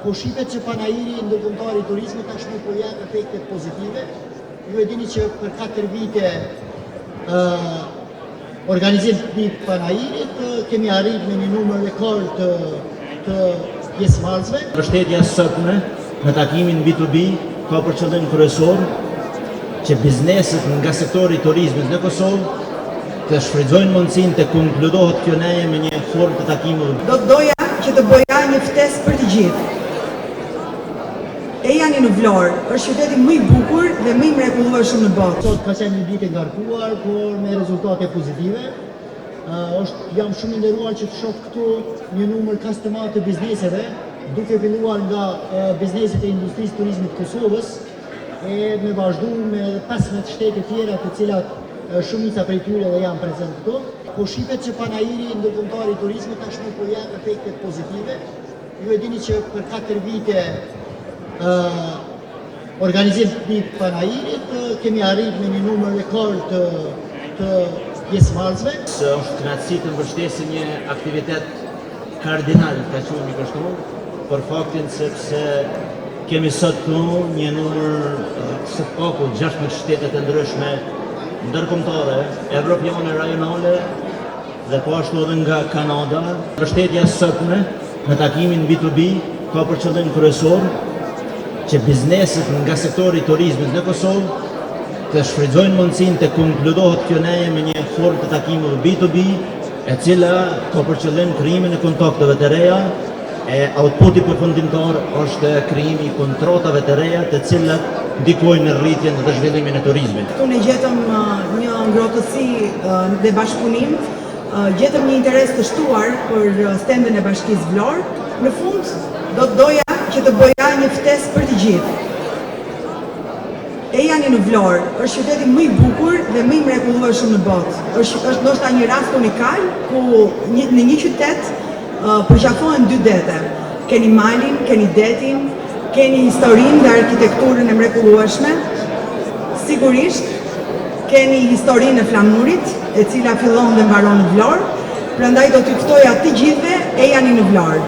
Po shifet që Panajiri, ndërkombëtari i turizmit, tashmë po jep efektet pozitive. Ju e dini që për 4 vite organizimi i Panajirit kemi arritur me një numër rekord të pjesëmarrësve. Mbështetja e sotme në takimin B2B ka për qëllim kryesor që bizneset nga sektori i turizmit në Kosovë të shfrytëzojnë mundësinë të konkludohet kjo neje me një formë të takimeve. Do të doja që të bëja një ftesë për të gjithë. Ejani në Vlorë është qyteti më i bukur dhe më i mrekullueshëm në botë. Sot ka qenë një ditë e ngarkuar, por me rezultate pozitive. Jam shumë i nderuar që të shoh këtu një numër kastemat të bizneseve, duke filluar nga bizneset e industrisë turizmit të Kosovës e me vazhdu me 15 shtete tjera të cilat shumica prej tyre dhe janë prezent këtu. Po shifet që Panajiri, ndërkombëtari i turizmit, tashmë po jep efektet pozitive. Ju e dini që për 4 vite organizimi i Panajirit kemi arritur me një numër rekord të pjesëmarrësve. Është kënaqësi të mbështesim një aktivitet kardinal, ta quajmë kështu, për faktin sepse kemi sot këtu një numër së paku 16 shtete të ndryshme ndërkombëtare, evropiane, rajonale dhe po ashtu edhe nga Kanada. Mbështetja e sotme në takimin B2B ka për qëllim kryesor që bizneset nga sektori i turizmit në Kosovë të shfrytëzojnë mundësinë të konkludohet kjo neje me një formë të takimeve B2B, e cila ka për qëllim krijimin e kontakteve të reja, e outputi përfundimtar është krijimi i kontratave të reja, të cilat ndikojnë në rritjen dhe zhvillimin e turizmit. Këtu ne gjetëm një ngrohtësi dhe bashkëpunim, gjetëm një interes të shtuar për stendin e Bashkisë Vlorë. Në fund, do të doja që të bëja një ftesë për të gjithë. Ejani në Vlorë është qyteti më i bukur dhe më i mrekullueshëm në botë. Është ndoshta një rast unikal ku në një qytet përqafohen 2 dete. Keni malin, keni detin, keni historinë dhe arkitekturën e mrekullueshme. Sigurisht keni historinë e flamurit, e cila fillon dhe mbaron në Vlorë. Prandaj do t'ju ftoja të gjithëve ejani në Vlorë.